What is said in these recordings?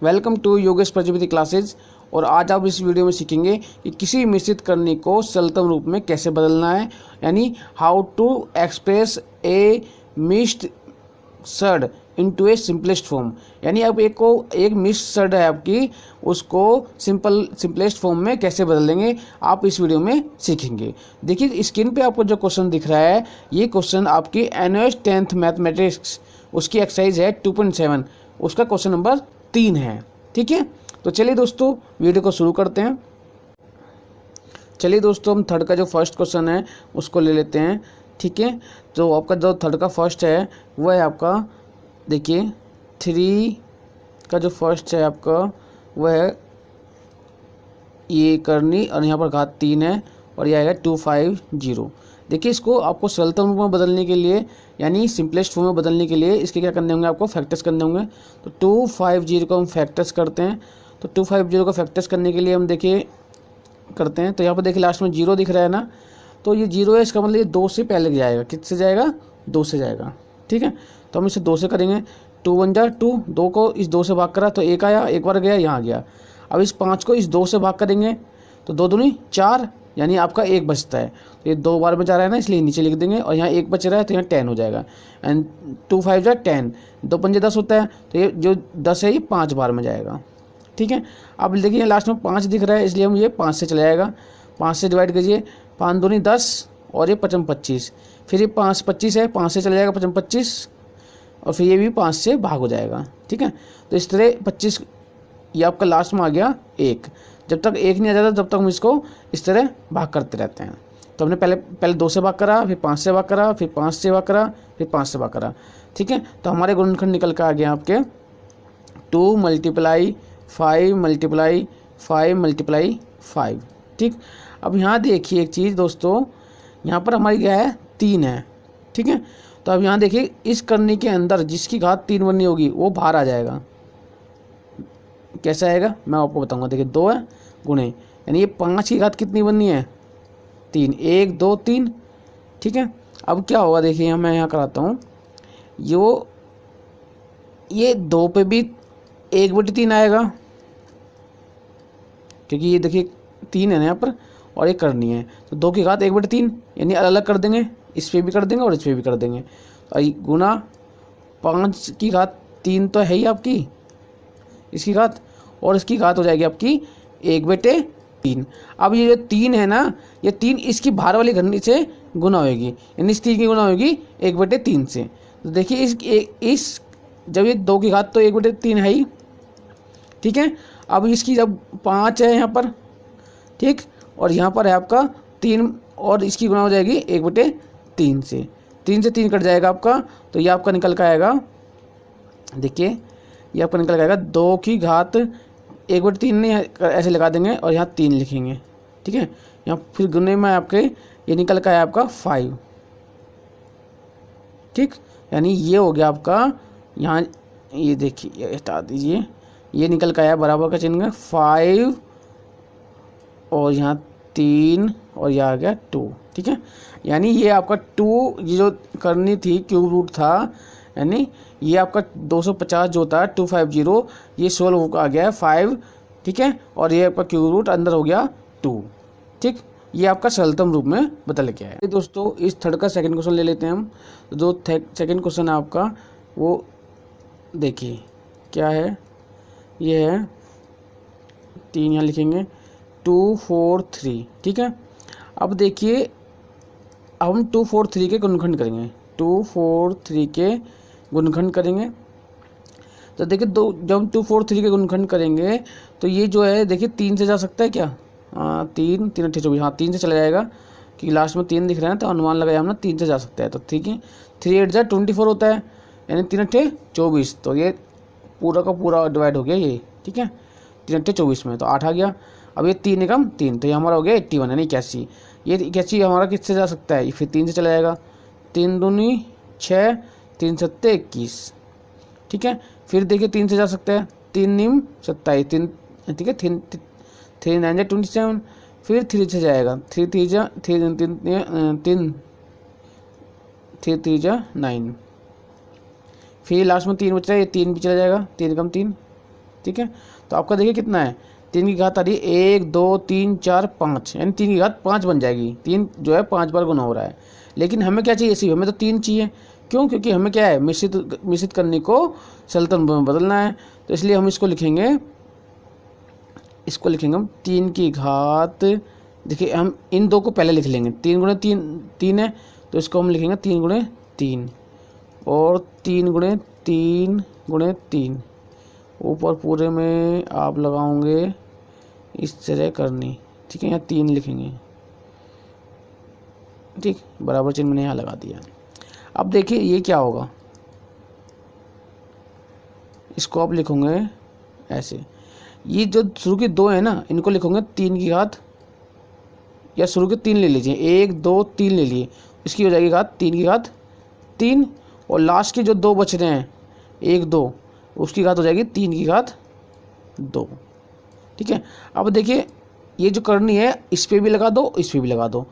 Welcome to Yogesh Prajapati classes. और आज आप इस वीडियो में सीखेंगे कि किसी मिश्रित करनी को सरलतम रूप में कैसे बदलना है, यानी how to express a mixed surd into a simplest form. यानी अब एक मिक्स्ड सर्ड है आपकी, उसको सिंपलेस्ट फॉर्म में कैसे बदल देंगे आप इस वीडियो में सीखेंगे। देखिए स्क्रीन पे आपको जो क्वेश्चन दिख रहा है, ये क्वेश्चन आपकी एनएस 10th मैथमेटिक्स उसकी एक्सरसाइज है 2.7, उसका क्वेश्चन नंबर 3 है। ठीक है, तो चलिए दोस्तों वीडियो को शुरू करते हैं। चलिए दोस्तों हम थर्ड का जो फर्स्ट क्वेश्चन है उसको ले लेते हैं। ठीक है, तो आपका जो थर्ड का फर्स्ट है वह है आपका, देखिए 3 का जो फर्स्ट है आपका वह है ये करनी, और यहाँ पर घात 3 है और यह आएगा 250। देखिए इसको आपको सरलतम रूप में बदलने के लिए, यानी सिंपलेस्ट फॉर्म में बदलने के लिए इसके क्या करने होंगे, आपको फैक्टर्स करने होंगे। तो 250 को हम फैक्टर्स करते हैं। तो 250 को फैक्टर्स करने के लिए हम देखिए करते हैं, तो यहाँ पर देखिए लास्ट में 0 दिख रहा है ना, तो ये 0 है, इसका मतलब ये 2 से पहले जाएगा। किससे जाएगा? 2 से जाएगा। ठीक है, तो हम इसे 2 से करेंगे। 2 1 जा 2, 2 को इस 2 से भाग करा तो 1 आया, एक बार गया यहाँ गया। अब इस 5 को इस 2 से भाग करेंगे तो 2 दूनी 4, यानी आपका 1 बचता है। तो ये 2 बार में जा रहा है ना, इसलिए नीचे लिख देंगे, और यहाँ 1 बच रहा है तो यहाँ 10 हो जाएगा। एंड 2 5 जा 10, 2 5 10 होता है, तो ये जो 10 है ये 5 बार में जाएगा। ठीक है, अब देखिए लास्ट में 5 दिख रहा है, इसलिए हम ये 5 से चला जाएगा। 5 से डिवाइड कीजिए, 5 दूनी 10 और ये 55 25, फिर ये 5 25 है, 5 से चला जाएगा 55 25, और फिर ये भी 5 से भाग हो जाएगा। ठीक है, तो इस तरह 25 ये आपका लास्ट में आ गया 1। जब तक 1 नहीं आ जाता तब तक हम इसको इस तरह भाग करते रहते हैं। तो हमने पहले 2 से भाग करा, फिर 5 से भाग करा, फिर 5 से भाग करा, फिर 5 से भाग करा। ठीक है, तो हमारे गुणनखंड निकल कर आ गया आपके 2 × 5 × 5 × 5। ठीक, अब यहाँ देखिए एक चीज़ दोस्तों, यहाँ पर हमारी क्या है 3 है। ठीक है, तो अब यहाँ देखिए इस करनी के अंदर जिसकी घात 3 बननी होगी वो बाहर आ जाएगा। कैसे आएगा मैं आपको बताऊंगा। देखिए 2 है गुणे, यानी ये 5 की घात कितनी बननी है? 3, 1 2 3। ठीक है, अब क्या होगा देखिए मैं यहाँ कराता हूँ, ये 2 पे भी 1/3 आएगा, क्योंकि ये देखिए 3 है ना यहाँ पर और ये करनी है, तो 2 की घात 1/3, यानी अलग अलग कर देंगे, इस पर भी कर देंगे और इस पर भी कर देंगे। तो गुना 5 की घात 3 तो है ही आपकी, इसकी घात, और इसकी घात हो जाएगी आपकी 1/3। अब ये जो 3 है ना, ये 3 इसकी बाहर वाली घटनी से गुना होगी, यानी इस 3 की गुना होगी 1/3 से। तो देखिए इस जब ये 2 की घात तो 1/3 है ही। ठीक है, अब इसकी जब 5 है यहाँ पर, ठीक, और यहाँ पर है आपका 3, और इसकी गुना हो जाएगी 1/3 से। 3 से 3 कट जाएगा आपका, तो ये आपका निकल कर आएगा, देखिए ये आपका निकल आएगा 2 की घात 1/3 नहीं ऐसे लगा देंगे और यहाँ 3 लिखेंगे। ठीक है, यहाँ फिर गुने में आपके ये निकल कर आया आपका 5। ठीक, यानी ये हो गया आपका, यहाँ ये देखिए हटा दीजिए, ये निकल कर आया बराबर का चिन्ह 5 और यहाँ 3 और यह आ गया 2। ठीक है, यानी ये आपका 2 ये जो करनी थी क्यूब रूट था, यानी ये आपका 250 जो था 250, ये सोल्व आ गया है 5। ठीक है, और ये आपका क्यूब रूट अंदर हो गया 2। ठीक, ये आपका सरलतम रूप में बदल गया है। दोस्तों इस थर्ड का सेकंड क्वेश्चन ले लेते हैं हम। जो सेकंड क्वेश्चन है आपका वो देखिए क्या है, ये है 3, यहाँ लिखेंगे 2 4 3। ठीक है, अब देखिए अब हम 2 4 3 के गुणनखंड करेंगे, 2 4 3 के गुणनखंड करेंगे। तो देखिए जब हम 2 4 3 के गुणनखंड करेंगे तो ये जो है देखिए 3 से जा सकता है क्या? 3 3 8 24, हाँ 3 से चला जाएगा, क्योंकि लास्ट में 3 दिख रहा है, तो अनुमान लगाया हमने 3 से जा सकता है। तो ठीक है, 3 8 जा 24 होता है, यानी 3 8 24, तो ये पूरा का पूरा डिवाइड हो गया ये। ठीक है, 3 8 24 में तो 8 आ गया। अब ये 3 एकम 3, तो ये हमारा हो गया 81, यानी 81। ये 81 हमारा किससे जा सकता है? फिर 3 से चला जाएगा, 3 दूनी 6, 3 7 21। ठीक है, फिर देखिए 3 से जा सकता है, 3 निम 27, 3। ठीक है, 3 9 जा 27, फिर 3 से जाएगा, 3 3 जा 3 3 9, फिर लास्ट में 3 बच रहा है, ये 3 भी चला जाएगा, 3 कम 3 ठीक है। तो आपका देखिए कितना है, 3 की घात आ रही है 1 2 3 4 5, यानी 3 की घात 5 बन जाएगी। 3 जो है 5 बार गुना हो रहा है। लेकिन हमें क्या चाहिए, सिर्फ हमें तो 3 चाहिए। क्यों? क्योंकि हमें क्या है, मिश्रित करने को सरलतम रूप में बदलना है। तो इसलिए हम इसको लिखेंगे हम 3 की घात, देखिए हम इन दो को पहले लिख लेंगे, 3 गुणे 3 3 है, तो इसको हम लिखेंगे 3 गुणे 3, और 3 गुणे 3 गुणे 3, ऊपर पूरे में आप लगाओगे इस तरह करनी, ठीक है। यहाँ 3 लिखेंगे, ठीक, बराबर चिन्ह मैंने यहाँ लगा दिया। अब देखिए ये क्या होगा, इसको आप लिखोगे ऐसे, ये जो शुरू के 2 है ना, इनको लिखोगे 3 की घात, या शुरू के 3 ले लीजिए, 1 2 3 ले लिए, इसकी हो जाएगी घात 3 की घात 3, और लास्ट के जो 2 बच रहे हैं 1 2, उसकी घात हो जाएगी 3 की घात 2, ठीक है। अब देखिए ये जो करनी है, इस पर भी लगा दो, इस पर भी लगा दो।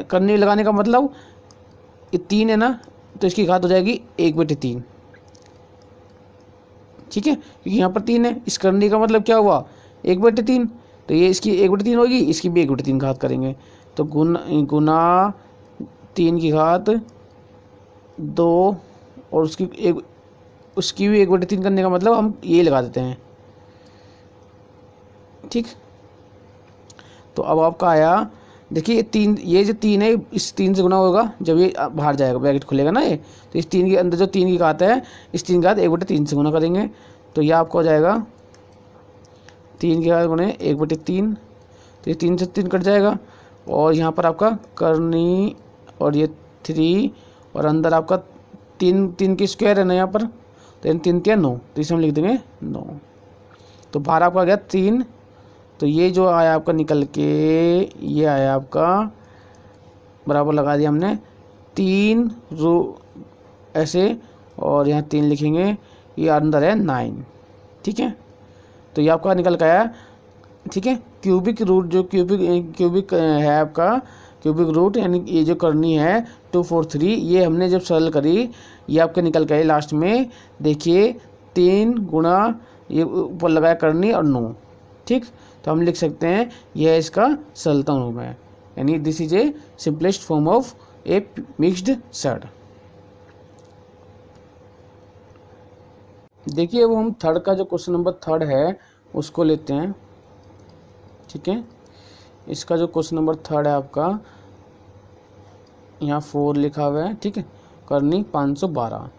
करनी लगाने का मतलब, ये 3 है ना, तो इसकी घात हो जाएगी 1/3, ठीक है, क्योंकि यहाँ पर 3 है। इस करने का मतलब क्या हुआ, 1/3, तो ये इसकी 1/3 होगी, इसकी भी 1/3 घात करेंगे, तो गुना 3 की घात 2, और उसकी भी 1/3 करने का मतलब हम ये लगा देते हैं, ठीक। तो अब आपका आया, देखिए 3, ये जो 3 है इस 3 से गुना होगा जब ये बाहर जाएगा, ब्रैकेट खुलेगा ना ये, तो इस 3 के अंदर जो 3 की घात है, इस 3 की घात 1/3 से गुना करेंगे, तो यह आपको हो जाएगा 3 की घात गुणे 1/3, तो ये 3 से 3 कट जाएगा, और यहाँ पर आपका करनी, और ये 3, और अंदर आपका 3 की स्क्वायर है ना यहाँ पर, तो 3 3 9, तो इसे हम लिख देंगे 9, तो बाहर आपका आ गया 3, तो ये जो आया आपका निकल के, ये आया आपका, बराबर लगा दिया हमने 3 रो ऐसे, और यहाँ 3 लिखेंगे, ये अंदर है 9, ठीक है। तो ये आपका निकल के आया, ठीक है। क्यूबिक रूट, जो क्यूबिक है आपका, क्यूबिक रूट यानी ये जो करनी है 243, ये हमने जब सरल करी, ये आपके निकल के आए लास्ट में, देखिए 3 गुणा ये ऊपर लगाया करनी और 9, ठीक। तो हम लिख सकते हैं यह इसका सरलतम रूप है, यानी this is a simplest form of A mixed surd. देखिए वो हम थर्ड का जो क्वेश्चन नंबर 3 है उसको लेते हैं, ठीक है। इसका जो क्वेश्चन नंबर 3 है आपका, यहाँ 4 लिखा हुआ है, ठीक है। करनी 512,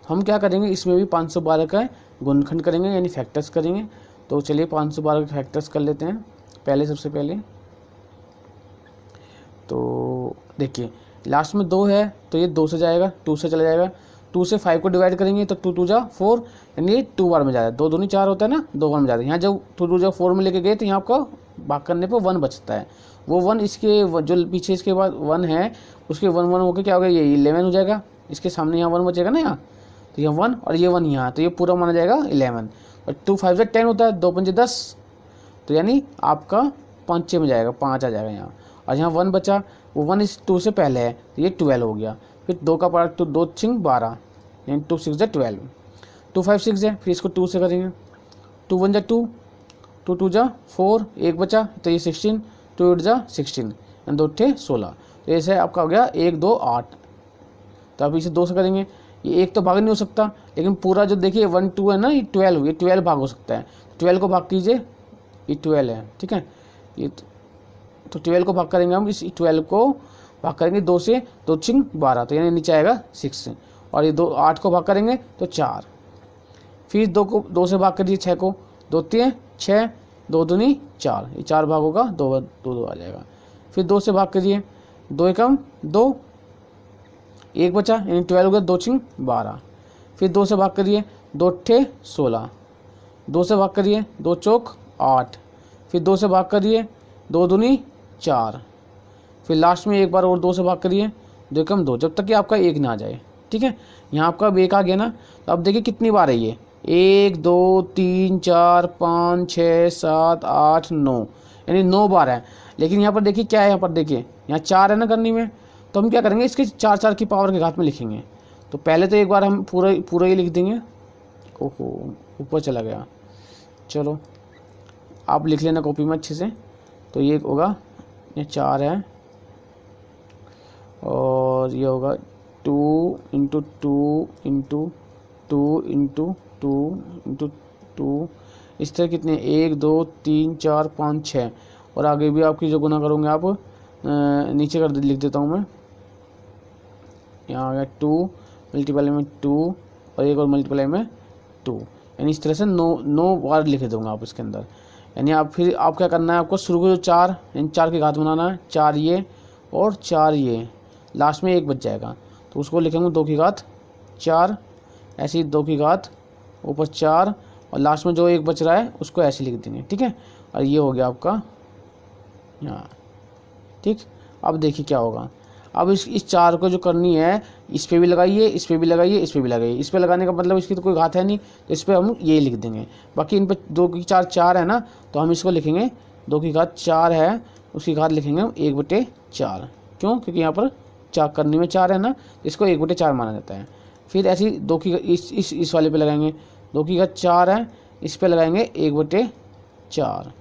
हम क्या करेंगे, इसमें भी 512 का गुणनखंड करेंगे, यानी फैक्टर्स करेंगे। तो चलिए 512 के फैक्टर्स कर लेते हैं पहले, सबसे पहले। तो देखिए लास्ट में 2 है, तो ये 2 से जाएगा, 2 से चला जाएगा, 2 से 5 को डिवाइड करेंगे तो 2 2 जा 4, यानी 2 बार में जाता है, 2 दूनी 4 होता है ना, 2 बार में जाता है। यहाँ जब 2 2 जा 4 में लेके गए तो यहाँ आपका भाग करने पर 1 बचता है, वो 1 इसके जो पीछे इसके बाद 1 है, उसके 1 1 होकर क्या होगा, ये 11 हो जाएगा, इसके सामने यहाँ 1 बचेगा ना यहाँ, तो यहाँ 1 और ये 1 यहाँ, तो ये पूरा माना जाएगा 11, और 2 5 से 10 होता है, 2 5 10, तो यानी आपका 5 6 में जाएगा, 5 आ जाएगा यहाँ, और यहाँ 1 बचा, वो 1 इस 2 से पहले है, तो ये 12 हो गया। फिर 2 का प्रोडक्ट, तो 2 6 12, यानी 2 6 जा 12, 2 5 6 है, फिर इसको 2 से करेंगे, 2 1 जा 2, 2 2 जा 4, 1 बचा, तो ये 16, 2 8 जा 16, यानी 2 8 16, तो ऐसे आपका हो गया 1 2 8। तो आप इसे 2 से करेंगे, ये 1 तो भाग नहीं हो सकता, लेकिन पूरा जो देखिए 1 2 है ना, ये 12, ये 12 भाग हो सकता है, 12 को भाग कीजिए, ये 12 है, ठीक है। ये तो 12 को भाग करेंगे हम, इस 12 को भाग करेंगे 2 से, 2 6 12, तो यानी नीचे आएगा 6, और ये 2 8 को भाग करेंगे तो 4, फिर 2 को 2 से भाग करिए 6 को, 2 3 6, 2 दूनी 4, ये 4 भाग होगा, 2 2 आ जाएगा। फिर 2 से भाग करिए, 2 एकम 2, 1 बचा, यानी 12 हो गया, 2 6 12, फिर 2 से भाग करिए, 2 8 16, 2 से भाग करिए, 2 चौक 8, फिर 2 से भाग करिए, 2 दूनी 4, फिर लास्ट में एक बार और 2 से भाग करिए, 2 एकम 2, जब तक कि आपका 1 ना आ जाए, ठीक है। यहाँ आपका अब 1 आ गया ना, तो अब देखिए कितनी बार है ये, 1 2 3 4 5 6 7 8 9, यानी 9 बार है। लेकिन यहाँ पर देखिए क्या है, यहाँ पर देखिए यहाँ 4 है ना करनी में, तो हम क्या करेंगे, इसके 4 4 की पावर के घात में लिखेंगे। तो पहले तो एक बार हम पूरा ही लिख देंगे, ओहो ऊपर चला गया, चलो आप लिख लेना कॉपी में अच्छे से। तो ये होगा, ये 4 है और ये होगा 2 इंटू 2 इंटू 2 इंटू 2 इंटू 2, इस तरह कितने 1 2 3 4 5 6। और आगे भी आपकी जो गुना करोगे आप नीचे कर लिख देता हूँ मैं। यहाँ आ गया 2 मल्टीप्लाई में 2 और एक और मल्टीप्लाई में 2, यानी इस तरह से 9 बार लिख दूंगा आप इसके अंदर। यानी आप फिर आप क्या करना है, आपको शुरू को जो 4 यानी 4 की घात बनाना है, 4 ये और 4 ये, लास्ट में 1 बच जाएगा तो उसको लिखेंगे 2 की घात 4, ऐसे ही 2 की घात ऊपर 4 और लास्ट में जो 1 बच रहा है उसको ऐसे लिख देंगे, ठीक है। और ये हो गया आपका यहाँ, ठीक। अब देखिए क्या होगा, अब इस 4 को जो करनी है, इस पे भी लगाइए, इस पे भी लगाइए, इस पे भी लगाइए। इस पे लगाने का मतलब इसकी तो कोई घात है नहीं, तो इस पे हम ये लिख देंगे। बाकी इन पे 2 की 4 है ना, तो हम इसको लिखेंगे 2 की घात 4 है, उसकी घात लिखेंगे 1/4। क्यों? क्योंकि यहाँ पर 4 करने में 4 है ना, इसको 1/4 माना जाता है। फिर ऐसी 2 की इस वाले पे लगाएंगे, 2 की घात 4 है, इस पे लगाएंगे 1/4,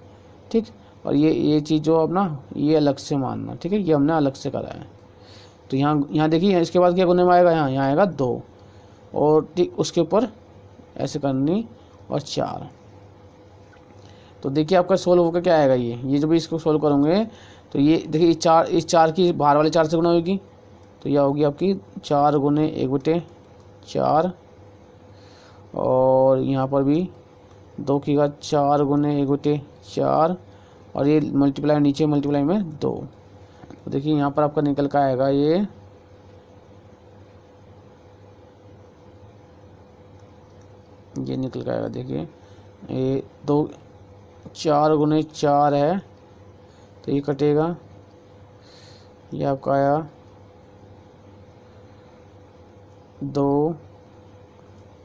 ठीक। और ये चीज़ जो अब ना ये अलग से मानना, ठीक है, ये हमने अलग से करा है। तो यहाँ देखिए, इसके बाद क्या गुने में आएगा, यहाँ आएगा 2 और ठीक उसके ऊपर ऐसे करनी और 4। तो देखिए आपका सोल्व होकर क्या आएगा, ये जब इसको सोल्व करोगे तो ये देखिए इस 4 की बाहर वाले 4 से गुना होगी, तो यह होगी आपकी 4 गुने 1/4 और यहाँ पर भी 2 की घात 4 गुने 1/4 और ये मल्टीप्लाई नीचे मल्टीप्लाई में 2। तो देखिए यहाँ पर आपका निकल का आएगा ये निकल का आएगा, देखिए ये 4 गुने 4 है तो ये कटेगा, ये आपका आया 2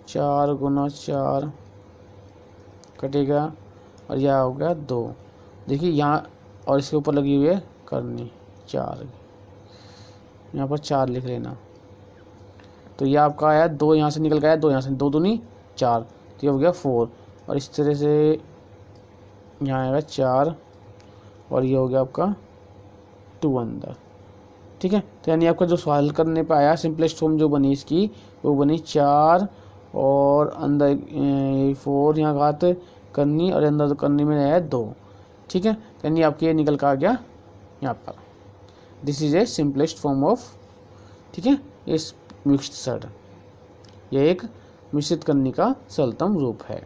4 गुना 4 कटेगा और यह हो गया 2। देखिए यहाँ और इसके ऊपर लगी हुई है करनी 4, यहाँ पर 4 लिख लेना। तो ये आपका आया 2, यहाँ से निकल गया 2, यहाँ से 2 दूनी 4, तो ये हो गया 4 और इस तरह से यहाँ आएगा 4 और ये हो गया आपका 2 अंदर, ठीक है। तो यानी आपका जो सवाल करने पे आया सिंपलेस्ट फॉर्म जो बनी इसकी वो बनी 4 और अंदर 4 यहाँ घात करनी और अंदर करनी में आया 2, ठीक है। यानी आपके ये निकल कर आ गया यहाँ पर, this is a simplest form of, ठीक है, इस मिक्स्ड सर्ड, यह एक मिश्रित करने का सरलतम रूप है।